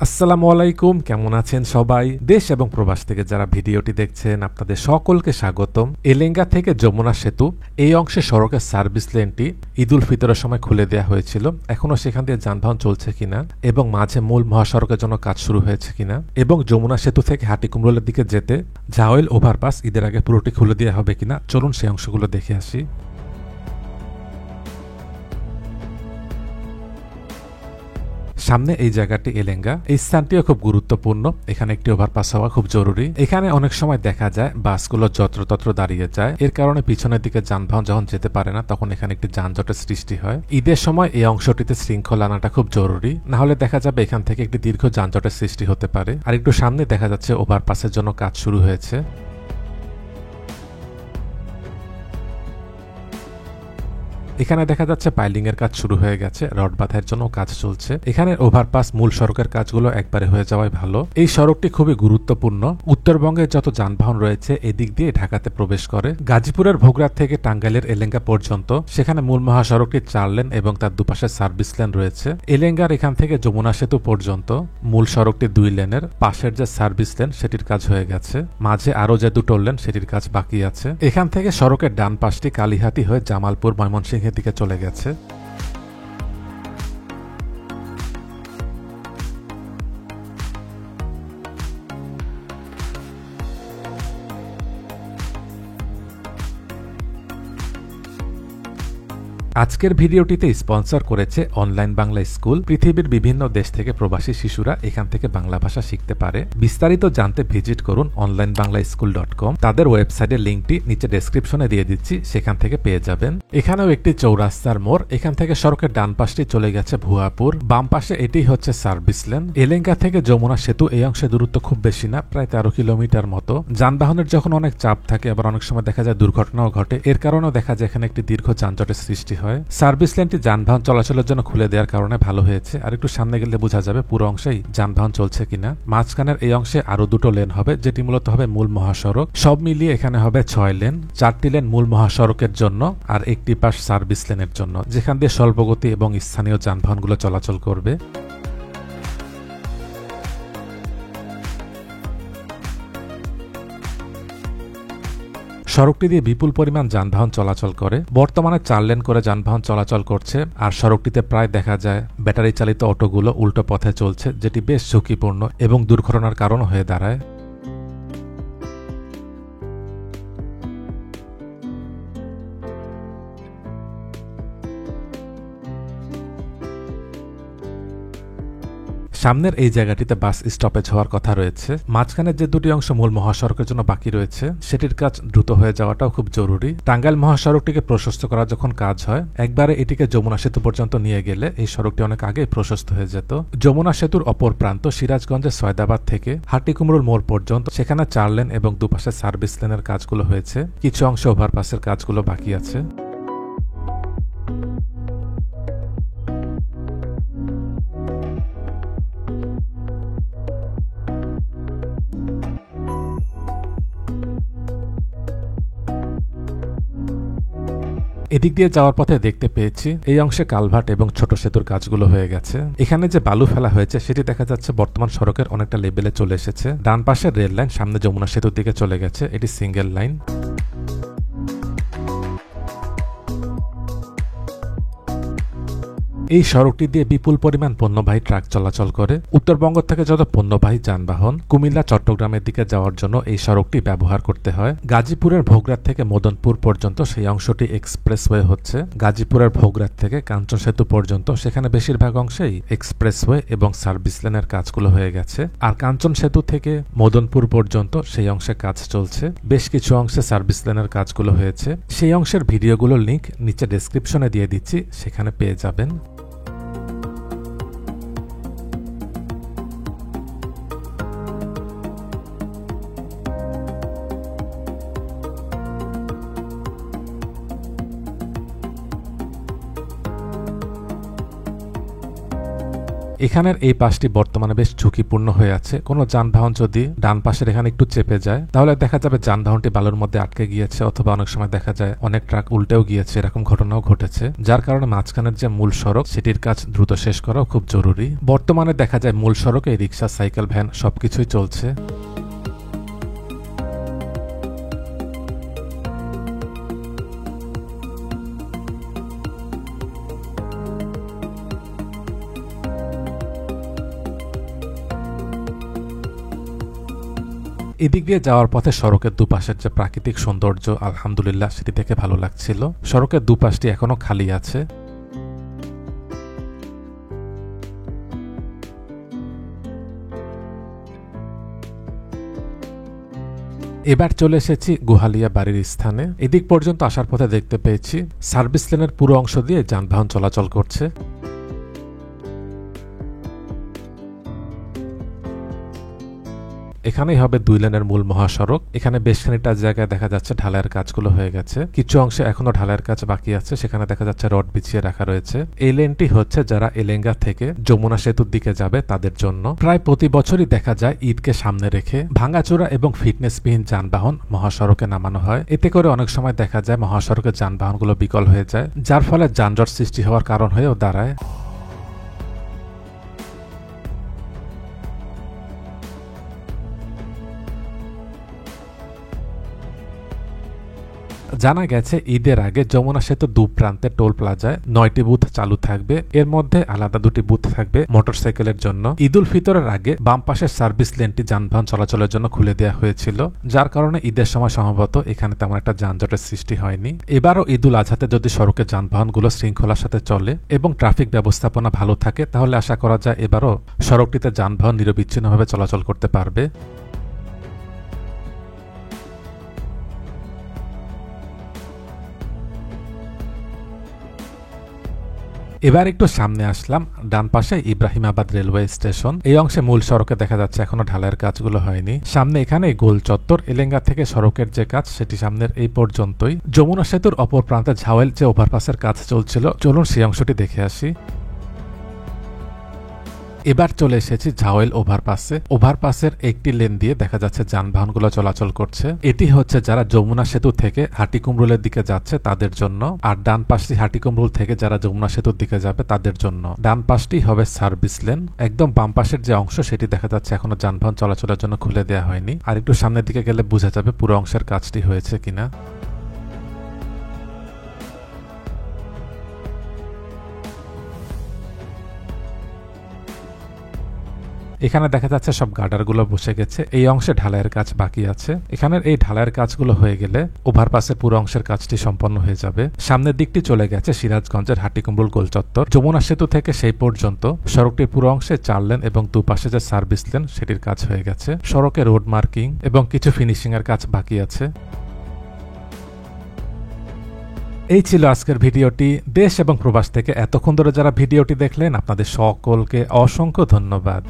আসসালামু আলাইকুম, কেমন আছেন সবাই? দেশ এবং প্রবাস থেকে যারা ভিডিওটি দেখছেন আপনাদের সকলকে স্বাগতম। এলেঙ্গা থেকে যমুনা সেতু এই অংশে সড়কের সার্ভিস লেনটি ঈদ উল ফিতরের সময় খুলে দেওয়া হয়েছিল। এখনো সেখান দিয়ে যানবাহন চলছে কিনা এবং মাঝে মূল মহাসড়কের জন্য কাজ শুরু হয়েছে কিনা এবং যমুনা সেতু থেকে হাটিকুমরুলের দিকে যেতে ঝাওয়েল ওভারপাস ঈদের আগে পুরোটি খুলে দেওয়া হবে কিনা, চলুন সেই অংশগুলো দেখে আসি। সামনে এই জায়গাটি এলেঙ্গা। এই স্থানটিও খুব গুরুত্বপূর্ণ। এখানে একটি ওভারপাস হওয়া খুব জরুরি। এখানে অনেক সময় দেখা যায় বাসগুলো যত্রতত্র দাঁড়িয়ে যায়। এর কারণে পিছনের দিকে যানবাহন যখন যেতে পারে না, তখন এখানে একটি যানজটের সৃষ্টি হয়। ঈদের সময় এই অংশটিতে শৃঙ্খলা আনাটা খুব জরুরি, না হলে দেখা যাবে এখান থেকে একটি দীর্ঘ যানজটের সৃষ্টি হতে পারে। আর একটু সামনে দেখা যাচ্ছে ওভারপাসের জন্য কাজ শুরু হয়েছে। এখানে দেখা যাচ্ছে পাইলিং এর কাজ শুরু হয়ে গেছে, রড বাঁধার জন্য কাজ চলছে। এখানে ওভারপাস মূল সড়কের কাজগুলো একবারে হয়ে যাওয়াই ভালো। এই সড়কটি খুবই গুরুত্বপূর্ণ। উত্তরবঙ্গের যত যানবাহন রয়েছে এদিক দিয়ে ঢাকাতে প্রবেশ করে। গাজীপুরের ভোগরাত থেকে টাঙ্গাইলের এলেঙ্গা পর্যন্ত সেখানে মূল মহাসড়কটি 4 লেন এবং তার দুপাশে সার্ভিস লেন রয়েছে। এলেঙ্গার এখান থেকে যমুনা সেতু পর্যন্ত মূল সড়কটি 2 লেনের, পাশের যে সার্ভিস লেন সেটির কাজ হয়ে গেছে, মাঝে আরো যে 2 লেন সেটির কাজ বাকি আছে। এখান থেকে সড়কের ডান পাশটি কালীহাতি হয়ে জামালপুর ময়মনসিংহ দিকে চলে গেছে। আজকের ভিডিওটিতে স্পন্সর করেছে অনলাইন বাংলা স্কুল। পৃথিবীর বিভিন্ন দেশ থেকে প্রবাসী শিশুরা এখান থেকে বাংলা ভাষা শিখতে পারে। বিস্তারিত জানতে ভিজিট করুন onlinebanglaschool.com। তাদের ওয়েবসাইটের লিঙ্কটি নিচে ডেসক্রিপশনে দিয়ে দিচ্ছি, সেখান থেকে পেয়ে যাবেন। এখানেও একটি চৌরাস্তার মোড়। এখান থেকে সড়কের ডান পাশটি চলে গেছে ভুয়াপুর, বাম পাশে এটি হচ্ছে সার্ভিস লেন। এলেঙ্গা থেকে যমুনা সেতু এই অংশে দূরত্ব খুব বেশি না, প্রায় 13 কিলোমিটার মতো। যানবাহনের যখন অনেক চাপ থাকে, আবার অনেক সময় দেখা যায় দুর্ঘটনাও ঘটে। এর কারণেও দেখা যায় এখানে একটি দীর্ঘ যানজটের সৃষ্টি হয়। সার্ভিস লেনটি যানবাহন চলাচলের জন্য খুলে দেওয়ার কারণে ভালো হয়েছে। আর একটু সামনে গেলে বোঝা যাবে পুরো অংশেই যানবাহন চলছে কিনা। মাঝখানের এই অংশে আরো 2 লেন হবে, যেটি মূলত হবে মূল মহাসড়ক। সব মিলিয়ে এখানে হবে 6 লেন। 4টি লেন মূল মহাসড়কের জন্য আর একটি পাশ সার্ভিস লেনের জন্য, যেখান দিয়ে স্বল্পগতি এবং স্থানীয় যানবাহনগুলো চলাচল করবে। সড়কটি দিয়ে বিপুল পরিমাণ যানবাহন চলাচল করে। বর্তমানে 4 লেন করে যানবাহন চলাচল করছে। আর সড়কটিতে প্রায় দেখা যায় ব্যাটারি চালিত অটোগুলো উল্টো পথে চলছে, যেটি বেশ ঝুঁকিপূর্ণ এবং দুর্ঘটনার কারণ হয়ে দাঁড়ায়। সামনের এই জায়গাটিতে বাস স্টপেজ হওয়ার কথা রয়েছে। মাঝখানের যে 2টি অংশ মূল মহাসড়কের জন্য বাকি রয়েছে, সেটির কাজ দ্রুত হয়ে যাওয়াটাও খুব জরুরি। টাঙ্গাইল মহাসড়কটিকে প্রশস্ত করার যখন কাজ হয়, একবারে এটিকে যমুনা সেতু পর্যন্ত নিয়ে গেলে এই সড়কটি অনেক আগেই প্রশস্ত হয়ে যেত। যমুনা সেতুর অপর প্রান্ত সিরাজগঞ্জের সয়দাবাদ থেকে হাটিকুমরুল মোড় পর্যন্ত, সেখানে 4 লেন এবং দুপাশে সার্ভিস লেনের কাজগুলো হয়েছে। কিছু অংশ ওভারপাসের কাজগুলো বাকি আছে। এদিক দিয়ে যাওয়ার পথে দেখতে পেয়েছি এই অংশে কালভার্ট এবং ছোট সেতুর কাজগুলো হয়ে গেছে। এখানে যে বালু ফেলা হয়েছে সেটি দেখা যাচ্ছে বর্তমান সড়কের অনেকটা লেভেলে চলে এসেছে। ডান পাশের রেল লাইন সামনে যমুনা সেতুর দিকে চলে গেছে, এটি সিঙ্গেল লাইন। এই সড়কটি দিয়ে বিপুল পরিমাণ পণ্যবাহী ট্রাক চলাচল করে। উত্তরবঙ্গ থেকে যত পণ্যবাহী যানবাহন কুমিল্লা চট্টগ্রামের দিকে যাওয়ার জন্য এই সড়কটি ব্যবহার করতে হয়। গাজীপুরের ভোগরাত থেকে মদনপুর পর্যন্ত সেই অংশটি এক্সপ্রেসওয়ে হচ্ছে। গাজীপুরের ভোগরাত থেকে কাঞ্চন সেতু পর্যন্ত সেখানে বেশিরভাগ অংশেই এক্সপ্রেসওয়ে এবং সার্ভিস লেনের কাজগুলো হয়ে গেছে। আর কাঞ্চন সেতু থেকে মদনপুর পর্যন্ত সেই অংশে কাজ চলছে। বেশ কিছু অংশে সার্ভিস লেনের কাজগুলো হয়েছে। সেই অংশের ভিডিওগুলোর লিঙ্ক নিচে ডেসক্রিপশনে দিয়ে দিচ্ছি, সেখানে পেয়ে যাবেন। এখানের এই পাশটি বর্তমানে বেশ ঝুঁকিপূর্ণ হয়ে আছে। কোনো যানবাহন যদি ডান পাশের এখানে একটু চেপে যায় তাহলে দেখা যাবে যানবাহনটি বালুর মধ্যে আটকে গিয়েছে, অথবা অনেক সময় দেখা যায় অনেক ট্রাক উল্টেও গিয়েছে, এরকম ঘটনাও ঘটেছে, যার কারণে মাঝখানের যে মূল সড়ক সেটির কাজ দ্রুত শেষ করাও খুব জরুরি। বর্তমানে দেখা যায় মূল সড়কে রিক্সা, সাইকেল, ভ্যান সবকিছুই চলছে। এদিক দিয়ে যাওয়ার পথে সড়কের দুপাশের যে প্রাকৃতিক সৌন্দর্য আলহামদুলিল্লাহ সেটি দেখে ভালো লাগছিল। সড়কের দুপাশটি এখনো খালি আছে। এবার চলে এসেছি গুহালিয়া বাড়ির স্থানে। এদিক পর্যন্ত আসার পথে দেখতে পেয়েছি সার্ভিস লেনের পুরো অংশ দিয়ে যানবাহন চলাচল করছে। এখানেই হবে 2 লেনের মূল মহাসড়ক। এখানে বেশ খানিকটা জায়গায় দেখা যাচ্ছে ঢালাইয়ের কাজগুলো হয়ে গেছে, কিছু অংশে এখনো ঢালাইয়ের কাজ বাকি আছে, সেখানে দেখা যাচ্ছে রড বিছিয়ে রাখা রয়েছে। এই লেনটি হচ্ছে যারা এলেঙ্গা থেকে যমুনা সেতুর দিকে যাবে তাদের জন্য। প্রায় প্রতি বছরই দেখা যায় ঈদকে সামনে রেখে ভাঙাচোরা এবং ফিটনেসবিহীন যানবাহন মহাসড়কে নামানো হয়। এতে করে অনেক সময় দেখা যায় মহাসড়কের যানবাহনগুলো বিকল হয়ে যায়, যার ফলে যানজট সৃষ্টি হওয়ার কারণ হয়েও দাঁড়ায়। জানা গেছে ঈদের আগে যমুনা সেতু দুপ্রান্তে টোল প্লাজায় 9টি বুথ চালু থাকবে। এর মধ্যে আলাদা 2টি বুথ থাকবে মোটরসাইকেলের জন্য। ঈদ উল ফিতরের আগে বাম পাশের সার্ভিস লেনটি যানবাহন চলাচলের জন্য খুলে দেওয়া হয়েছিল, যার কারণে ঈদের সময় সম্ভবত এখানে তেমন একটা যানজটের সৃষ্টি হয়নি। এবারও ঈদ উল আজহাতে যদি সড়কের যানবাহনগুলো শৃঙ্খলার সাথে চলে এবং ট্রাফিক ব্যবস্থাপনা ভালো থাকে তাহলে আশা করা যায় এবারও সড়কটিতে যানবাহন নিরবিচ্ছিন্নভাবে চলাচল করতে পারবে। এবার একটু সামনে আসলাম, ডান পাশে ইব্রাহিমাবাদ রেলওয়ে স্টেশন। এই অংশে মূল সড়কে দেখা যাচ্ছে এখনো ঢালাইয়ের কাজগুলো হয়নি। সামনে এখানে গোল চত্বর, এলেঙ্গা থেকে সড়কের যে কাজ সেটি সামনের এই পর্যন্তই। যমুনা সেতুর অপর প্রান্তে ঝাওয়েল যে ওভারপাসের কাজ চলছিল, চলুন সেই অংশটি দেখে আসি। এবার চলে এসেছি ঝাওয়েল ওভারপাসে। ওভারপাসের একটি লেন দিয়ে দেখা যাচ্ছে যানবাহনগুলো চলাচল করছে। এটি হচ্ছে যারা যমুনা সেতু থেকে হাটিকুমরুলের দিকে যাচ্ছে তাদের জন্য, আর ডান পাশটি হাটিকুমরুল থেকে যারা যমুনা সেতুর দিকে যাবে তাদের জন্য। ডান পাশটি হবে সার্ভিস লেন। একদম বাম পাশের যে অংশ সেটি দেখা যাচ্ছে এখনো যানবাহন চলাচলের জন্য খুলে দেওয়া হয়নি। আর একটু সামনের দিকে গেলে বোঝা যাবে পুরো অংশের কাজটি হয়েছে কিনা। এখানে দেখা যাচ্ছে সব গার্ডারগুলো বসে গেছে। এই অংশে ঢালাইয়ের কাজ বাকি আছে। এখানের এই ঢালাইয়ের কাজগুলো হয়ে গেলে ওভারপাসের পুরো অংশের কাজটি সম্পন্ন হয়ে যাবে। সামনের দিকটি চলে গেছে সিরাজগঞ্জের হাটিকুমরুল গোল চত্বর। যমুনা সেতু থেকে সেই পর্যন্ত সড়কটির পুরো অংশে 4 লেন এবং দুপাশে যে সার্ভিস লেন সেটির কাজ হয়ে গেছে। সড়কে রোড মার্কিং এবং কিছু ফিনিশিং এর কাজ বাকি আছে। এই ছিল আজকের ভিডিওটি। দেশ এবং প্রবাস থেকে এতক্ষণ ধরে যারা ভিডিওটি দেখলেন আপনাদের সকলকে অসংখ্য ধন্যবাদ।